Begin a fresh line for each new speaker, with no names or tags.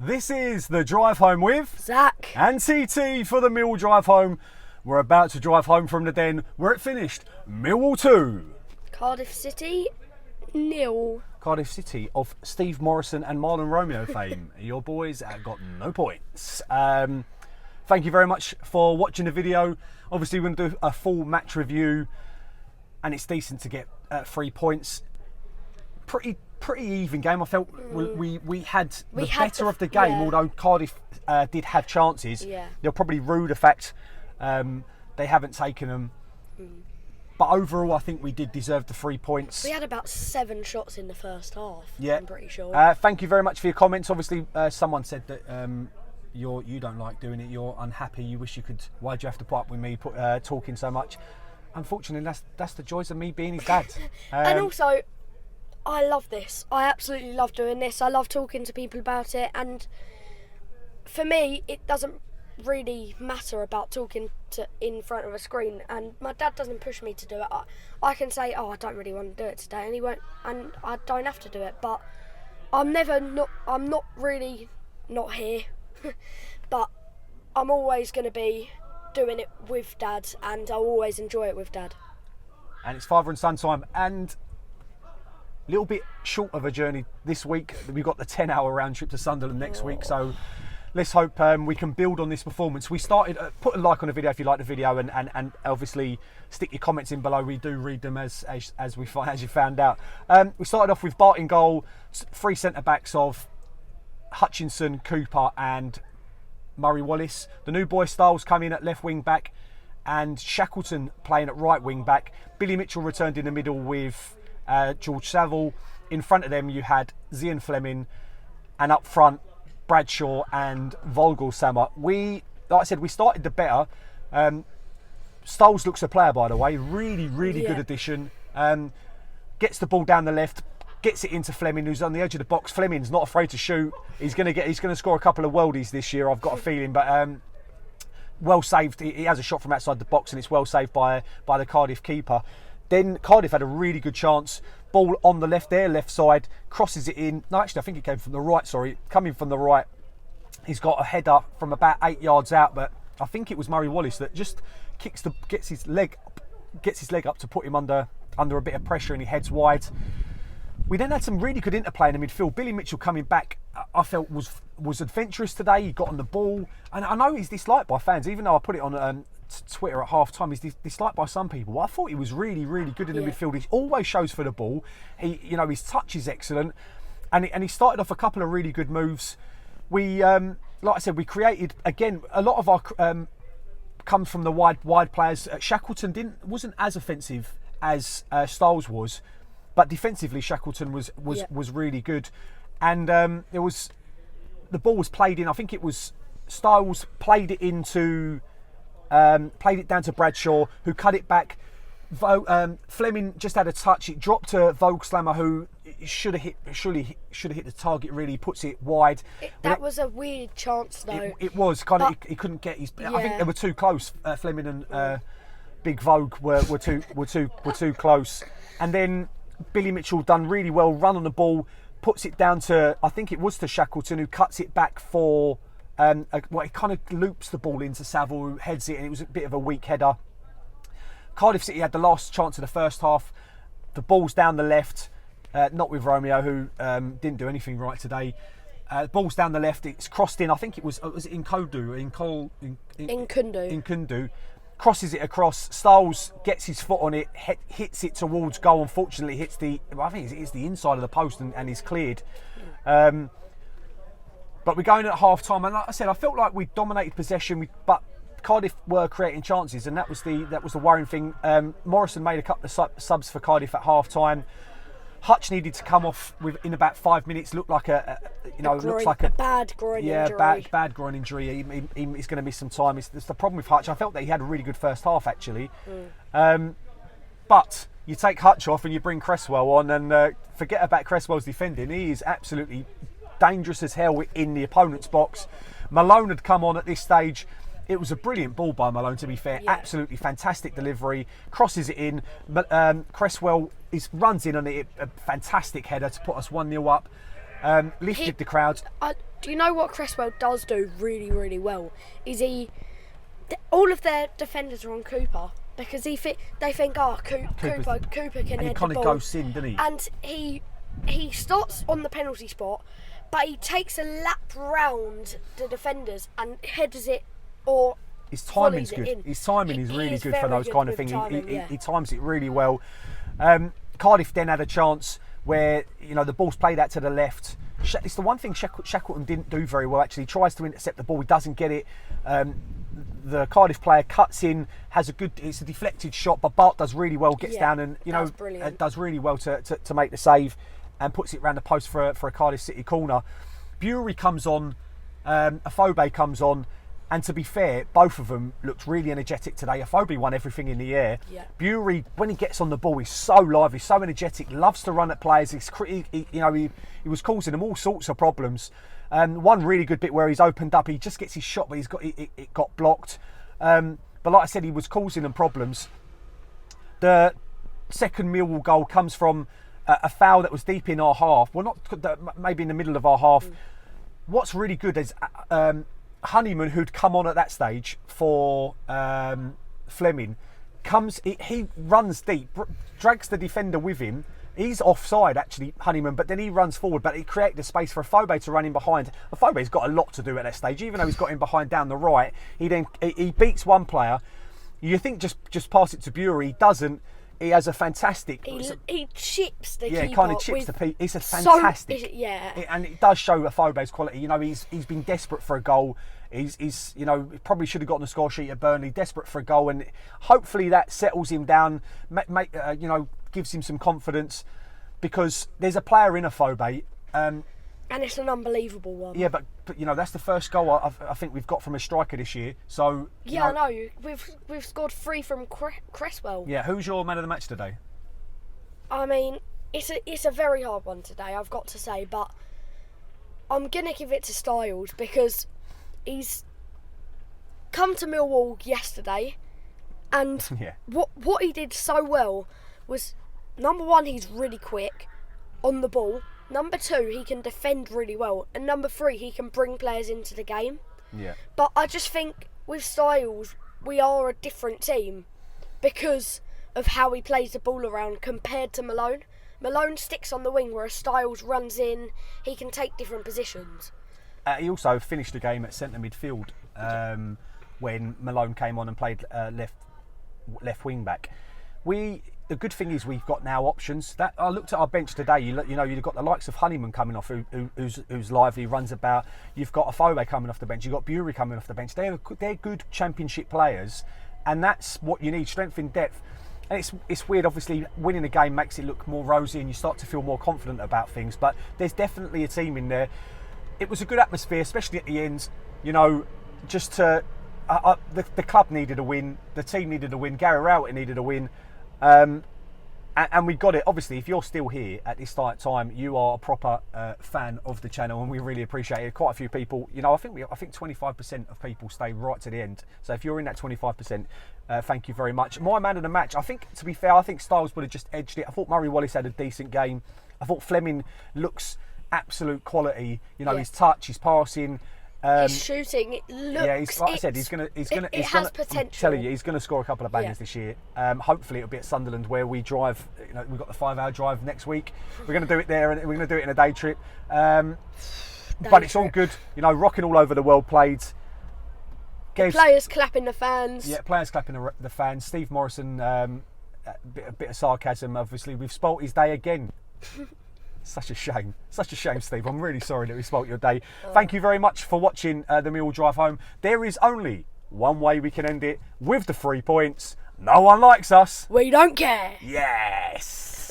This is the drive home with
Zac
and TT for the Millwall drive home. We're about to drive home from the Den where it finished. Millwall 2.
Cardiff City 0.
Cardiff City of Steve Morrison and Marlon Romeo fame. Your boys got no points. Thank you very much for watching the video. Obviously we're going to do a full match review and it's decent to get 3 points. Pretty even game. I felt we had the better of the game, although Cardiff did have chances.
Yeah.
They'll probably rue the fact they haven't taken them. But overall, I think we did deserve the 3 points.
We had about 7 shots in the first half.
Yeah.
I'm pretty sure.
Thank you very much for your comments. Obviously, someone said that you don't like doing it. You're unhappy. You wish you could. Why do you have to put up with me talking so much? Unfortunately, that's the joys of me being his dad.
And also, I love this. I absolutely love doing this. I love talking to people about it. And for me, it doesn't really matter about talking in front of a screen. And my dad doesn't push me to do it. I can say, oh, I don't really want to do it today, and he won't. And I don't have to do it. But I'm not really not here. But I'm always going to be doing it with Dad, and I'll always enjoy it with Dad.
And it's father and son time, and a little bit short of a journey this week. We've got the 10-hour round trip to Sunderland next week, so let's hope we can build on this performance. We started, put a like on the video if you like the video, and obviously stick your comments in below. We do read them as you found out. We started off with Bart in goal, 3 centre backs of Hutchinson, Cooper and Murray Wallace. The new boy Styles come in at left wing back and Shackleton playing at right wing back. Billy Mitchell returned in the middle with George Saville. In front of them you had Zian Fleming, and up front Bradshaw and Vogelsammer. Like I said, we started the better. Styles looks a player, by the way. Really good addition. Gets the ball down the left, gets it into Fleming, who's on the edge of the box. Fleming's not afraid to shoot. He's going to score a couple of worldies this year, I've got a feeling. But well saved. He has a shot from outside the box, and it's well saved by the Cardiff keeper. Then Cardiff had a really good chance. Ball on the left side, crosses it in. No, actually, I think it came from the right. Sorry, coming from the right. He's got a header from about 8 yards out, but I think it was Murray Wallace that just gets his leg up to put him under a bit of pressure, and he heads wide. We then had some really good interplay in the midfield. Billy Mitchell coming back, I felt was adventurous today. He got on the ball, and I know he's disliked by fans, even though I put it on Twitter at half time. He's disliked by some people. I thought he was really good in the midfield. He always shows for the ball. His touch is excellent, and he started off a couple of really good moves. We, like I said, we created again. A lot of our comes from the wide players. Shackleton wasn't as offensive as Styles was, but defensively Shackleton was really good, and the ball was played in. I think it was Styles played it down to Bradshaw, who cut it back. Fleming just had a touch. It dropped to Vogelsammer, who should have hit the target. Really, puts it wide.
That was a weird chance, though.
It was kind of. He couldn't get his. I think they were too close. Fleming and Big Vogue were too close. And then Billy Mitchell done really well. Run on the ball, puts it down to, I think it was to Shackleton, who cuts it back for. He kind of loops the ball into Saville, who heads it, and it was a bit of a weak header. Cardiff City had the last chance of the first half. The ball's down the left, not with Romeo, who didn't do anything right today. Ball's down the left. It's crossed in. I think it was it Nkundu? Nkundu crosses it across. Styles gets his foot on it, hits it towards goal. Unfortunately, hits the inside of the post and is cleared. But we're going at half time, and like I said, I felt like we dominated possession, but Cardiff were creating chances, and that was the worrying thing. Morrison made a couple of subs for Cardiff at half time. Hutch needed to come off in about 5 minutes. Looked like a
bad groin injury.
Bad groin injury. He's going to miss some time. It's the problem with Hutch. I felt that he had a really good first half actually, but you take Hutch off and you bring Cresswell on, and forget about Cresswell's defending. He is absolutely dangerous as hell in the opponent's box. Malone had come on at this stage. It was a brilliant ball by Malone, to be fair. Yeah. Absolutely fantastic delivery. Crosses it in. Cresswell runs in on it. A fantastic header to put us 1-0 up. Lifted the crowd.
Do you know what Cresswell does do really, really well? Is all of their defenders are on Cooper because they think, Cooper can
And
head
he
the
kind of
ball.
goes in, doesn't he?
And he starts on the penalty spot, but he takes a lap round the defenders and headers it or
His timing's
volleys it
good.
in.
His timing is really good for
very
those
good
kind of
with
things.
timing,
He times it really well. Cardiff then had a chance where the ball's played out to the left. It's the one thing Shackleton didn't do very well. Actually, he tries to intercept the ball, he doesn't get it. The Cardiff player cuts in, it's a deflected shot, but Bart does really well, gets down and does really well to make the save and puts it round the post for a Cardiff City corner. Bury comes on, Afobe comes on, and to be fair, both of them looked really energetic today. Afobe won everything in the air.
Yeah.
Bury, when he gets on the ball, he's so lively, so energetic, loves to run at players. He was causing them all sorts of problems. One really good bit where he's opened up, he just gets his shot, but it got blocked. But like I said, he was causing them problems. The second Millwall goal comes from a foul that was deep in our half. Well, not maybe in the middle of our half. What's really good is Honeyman, who'd come on at that stage for Fleming, he runs deep, drags the defender with him. He's offside, actually, Honeyman, but then he runs forward, but he created a space for Afobe to run in behind. Afobe's got a lot to do at that stage, even though he's got him behind down the right. He beats one player. You think just pass it to Bury, he doesn't. He has a fantastic.
He chips the keeper.
Yeah, kind of chips the keeper. It's a fantastic. And it does show Afobe's quality. He's been desperate for a goal. He's probably should have gotten a score sheet at Burnley. Desperate for a goal, and hopefully that settles him down. Gives him some confidence, because there's a player in Afobe. And
it's an unbelievable one.
Yeah, but that's the first goal I think we've got from a striker this year. So
I know we've scored 3 from Cresswell.
Yeah, who's your man of the match today?
I mean, it's a very hard one today, I've got to say, but I'm gonna give it to Styles because he's come to Millwall yesterday, and what he did so well was, number one, he's really quick on the ball. Number 2, he can defend really well. And number 3, he can bring players into the game.
Yeah.
But I just think with Styles, we are a different team because of how he plays the ball around compared to Malone. Malone sticks on the wing, whereas Styles runs in. He can take different positions.
He also finished the game at centre midfield when Malone came on and played left wing back. The good thing is we've got now options. That I looked at our bench today. You've got the likes of Honeyman coming off, who's lively, runs about. You've got Afobe coming off the bench. You've got Bury coming off the bench. They're good Championship players, and that's what you need: strength in depth. And it's weird. Obviously, winning a game makes it look more rosy, and you start to feel more confident about things. But there's definitely a team in there. It was a good atmosphere, especially at the end. Just to the club needed a win. The team needed a win. Gary Rowett needed a win. And we got it. Obviously, if you're still here at this time, you are a proper fan of the channel, and we really appreciate it. Quite a few people, I think 25% of people stay right to the end. So if you're in that 25%, thank you very much. My man of the match, to be fair, I think Styles would have just edged it. I thought Murray Wallace had a decent game. I thought Fleming looks absolute quality. His touch, his passing.
His shooting, it looks.
Like I said, he's gonna.
It has potential.
I'm telling you, he's gonna score a couple of bangers this year. Hopefully, it'll be at Sunderland where we drive. We've got the 5-hour drive next week. We're gonna do it there, and we're gonna do it in a day trip. But it's all good. Rocking all over the world played.
Players clapping the fans.
Yeah, players clapping the fans. Steve Morrison, a bit of sarcasm. Obviously, we've spoilt his day again. Such a shame, Steve. I'm really sorry that we spoilt your day. Thank you very much for watching the Millwall Drive Home. There is only one way we can end it, with the 3 points. No one likes us.
We don't care.
Yes.